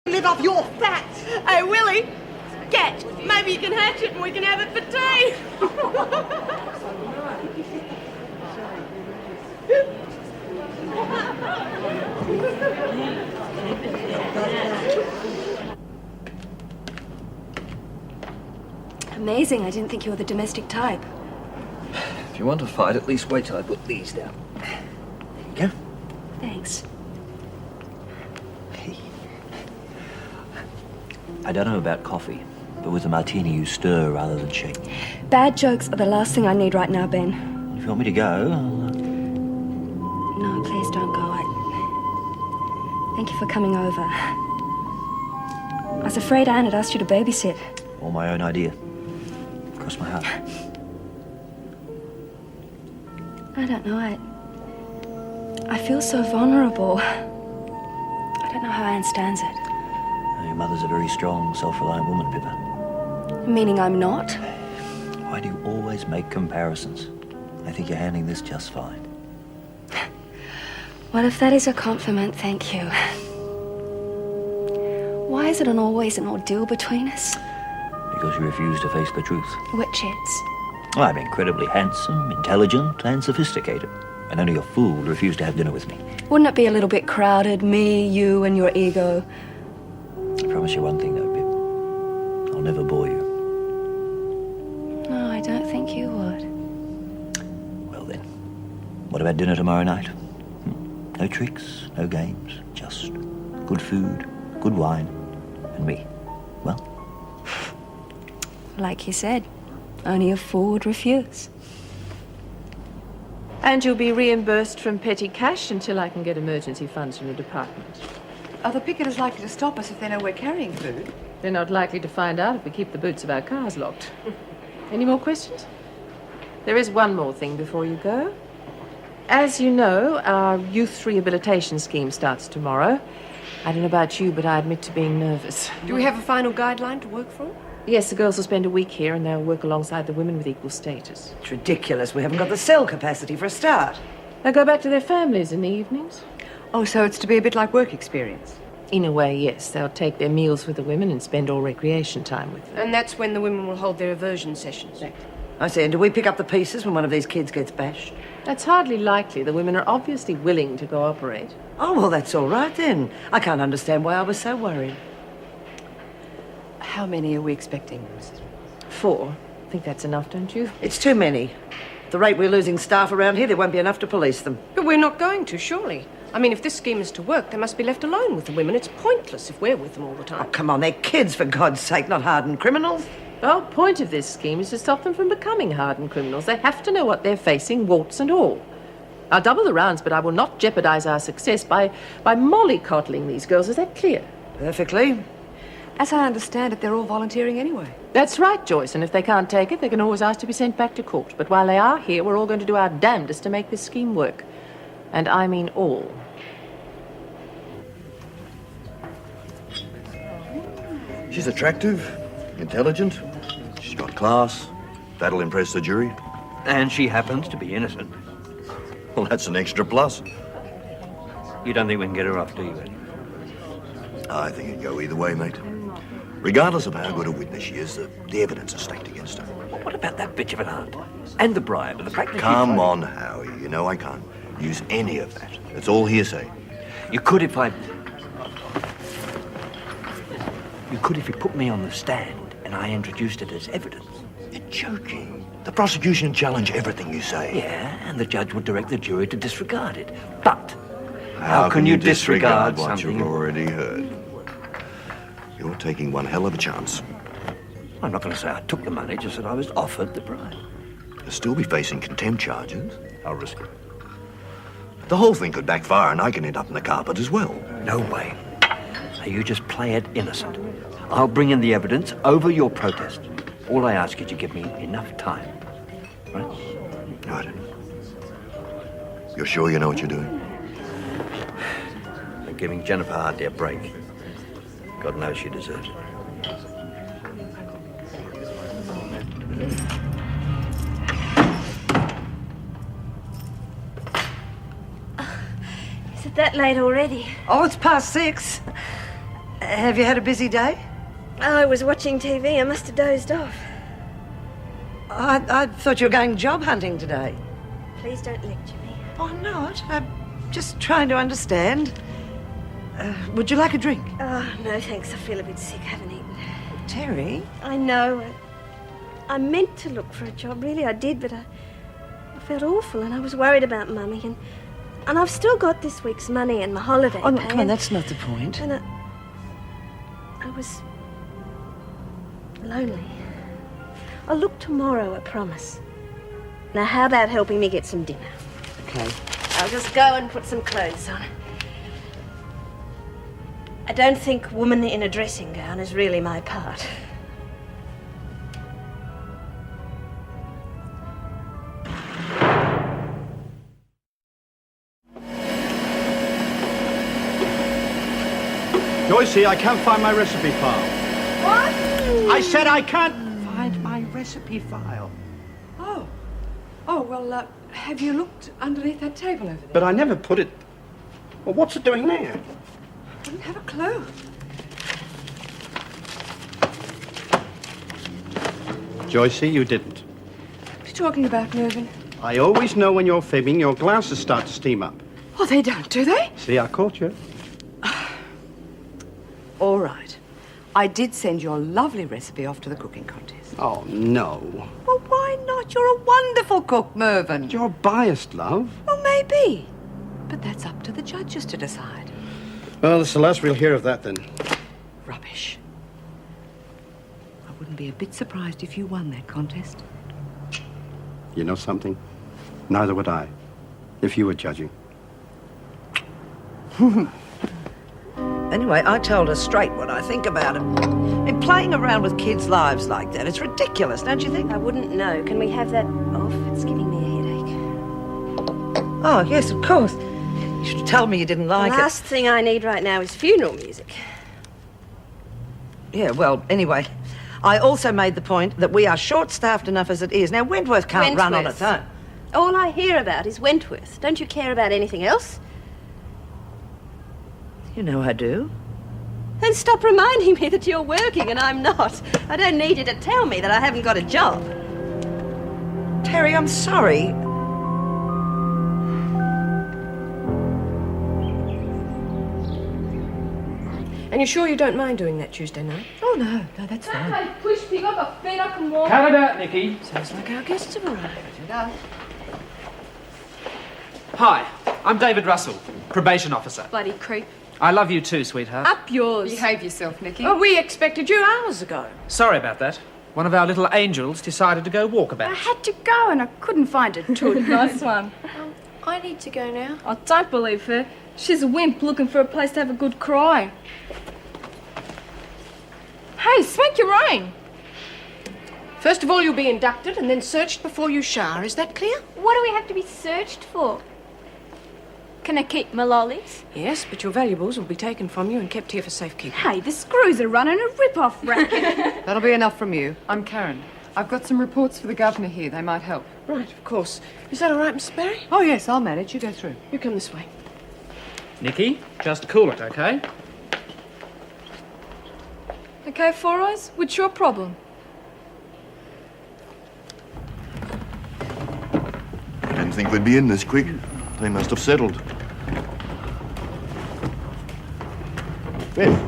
Live off your fat. Hey, Willie, get. Maybe you can hatch it and we can have it for tea. Amazing, I didn't think you were the domestic type. If you want to fight, at least wait till I put these down. There you go. Thanks. Hey. I don't know about coffee, but with a martini you stir rather than shake. Bad jokes are the last thing I need right now, Ben. If you want me to go, No, please don't go. Thank you for coming over. I was afraid Anne had asked you to babysit. All my own idea. Cross my heart. I don't know, I feel so vulnerable. I don't know how Anne stands it. Your mother's a very strong, self-reliant woman, Pippa. Meaning I'm not? Why do you always make comparisons? I think you're handling this just fine. Well, if that is a compliment, thank you. Why is it always an ordeal between us? Because you refuse to face the truth. Which is? I'm incredibly handsome, intelligent, and sophisticated. And only a fool would refuse to have dinner with me. Wouldn't it be a little bit crowded? Me, you, and your ego? I promise you one thing, though, Pip. I'll never bore you. No, I don't think you would. Well, then, what about dinner tomorrow night? No tricks, no games, just good food, good wine, and me. Well? Like you said, only a fool would refuse. And you'll be reimbursed from petty cash until I can get emergency funds from the department. Are the picketers likely to stop us if they know we're carrying food? They're not likely to find out if we keep the boots of our cars locked. Any more questions? There is one more thing before you go. As you know, our youth rehabilitation scheme starts tomorrow. I don't know about you, but I admit to being nervous. Do we have a final guideline to work from? Yes, the girls will spend a week here and they'll work alongside the women with equal status. It's ridiculous. We haven't got the cell capacity for a start. They'll go back to their families in the evenings. Oh, so it's to be a bit like work experience? In a way, yes. They'll take their meals with the women and spend all recreation time with them. And that's when the women will hold their aversion sessions. I see. And do we pick up the pieces when one of these kids gets bashed? That's hardly likely. The women are obviously willing to cooperate. Oh, well, that's all right then. I can't understand why I was so worried. How many are we expecting, Mrs. 4. I think that's enough, don't you? It's too many. At the rate we're losing staff around here, there won't be enough to police them. But we're not going to, surely. I mean, if this scheme is to work, they must be left alone with the women. It's pointless if we're with them all the Oh, time. come on, they're kids, for God's sake, not hardened criminals. The whole point of this scheme is to stop them from becoming hardened criminals. They have to know what they're facing, warts and all. I'll double the rounds, but I will not jeopardize our success by mollycoddling these girls. Is that clear? Perfectly. As I understand it, they're all volunteering anyway. That's right, Joyce, and if they can't take it, they can always ask to be sent back to court. But while they are here, we're all going to do our damnedest to make this scheme work. And I mean all. She's attractive, intelligent, she's got class. That'll impress the jury. And she happens to be innocent. Well, that's an extra plus. You don't think we can get her off, do you, Eddie? I think it'd go either way, mate. Regardless of how good a witness she is, the evidence is stacked against her. What about that bitch of an aunt? And the bribe, and the fact that Come on, Howie. You know I can't use any of that. It's all hearsay. You could if I... You could if you put me on the stand and I introduced it as evidence. You're joking. The prosecution challenge everything you say. Yeah, and the judge would direct the jury to disregard it. But how can you disregard what something you've already heard? You're taking one hell of a chance. I'm not going to say I took the money, just that I was offered the bribe. You'll still be facing contempt charges. I'll risk it. The whole thing could backfire and I can end up in the carpet as well. No way. Now, you just play it innocent. I'll bring in the evidence over your protest. All I ask is you give me enough time. Right? Right. You're sure you know what you're doing? I'm giving Jennifer Hardy a break. God knows she deserves it. Is it that late already? Oh, it's past 6. Have you had a busy day? I was watching TV. I must have dozed off. I thought you were going job hunting today. Please don't lecture me. Oh, I'm not. I'm just trying to understand. Would you like a drink? Oh, no, thanks. I feel a bit sick. I haven't eaten. Terry? I know. I meant to look for a job, really. I did, but I felt awful and I was worried about Mummy. And I've still got this week's money and my holiday Oh, no, pay. come on, that's not the point. And I was lonely. I'll look tomorrow, I promise. Now, how about helping me get some dinner? Okay. I'll just go and put some clothes on. I don't think woman in a dressing gown is really my part. Joycey, I can't find my recipe file. What? I said I can't find my recipe file. Oh, well, have you looked underneath that table over there? But I never put it... Well, what's it doing there? I wouldn't have a clue. Joycey, you didn't. What are you talking about, Mervyn? I always know when you're fibbing, your glasses start to steam up. Oh, they don't, do they? See, I caught you. All right. I did send your lovely recipe off to the cooking contest. Oh, no. Well, why not? You're a wonderful cook, Mervyn. You're biased, love. Well, maybe. But that's up to the judges to decide. Well, this is the last we'll hear of that, then. Rubbish. I wouldn't be a bit surprised if you won that contest. You know something? Neither would I, if you were judging. Anyway, I told her straight what I think about it. And playing around with kids' lives like that, it's ridiculous, don't you think? I wouldn't know. Can we have that off? It's giving me a headache. Oh, yes, of course. You should have told me you didn't like The last thing I need right now is funeral music. it. Yeah, well, anyway, I also made the point that we are short-staffed enough as it is. Now, Wentworth can't run on its own. All I hear about is Wentworth. Don't you care about anything else? You know I do. Then stop reminding me that you're working and I'm not. I don't need you to tell me that I haven't got a job. Terry, I'm sorry. And you're sure you don't mind doing that Tuesday night? Oh, no, that's fine. Hey, push, pick up a feet, I can walk. Cut it out, Nikki. Sounds like our guests have arrived. Hi, I'm David Russell, probation officer. Bloody creep. I love you too, sweetheart. Up yours. Behave yourself, Nikki. Oh, we expected you hours ago. Sorry about that. One of our little angels decided to go walkabout. I had to go and I couldn't find a toot. Nice one. I need to go now. I don't believe her. She's a wimp looking for a place to have a good cry. Hey, smack your rain. First of all, you'll be inducted and then searched before you shower. Is that clear? What do we have to be searched for? Can I keep my lollies? Yes, but your valuables will be taken from you and kept here for safekeeping. Hey, the screws are running a rip-off racket. That'll be enough from you. I'm Karen. I've got some reports for the governor here. They might help. Right, of course. Is that all right, Miss Barry? Oh, yes, I'll manage. You go through. You come this way. Nikki, just cool it, okay? Okay, Four Eyes, what's your problem? I didn't think we'd be in this quick. They must have settled. Well,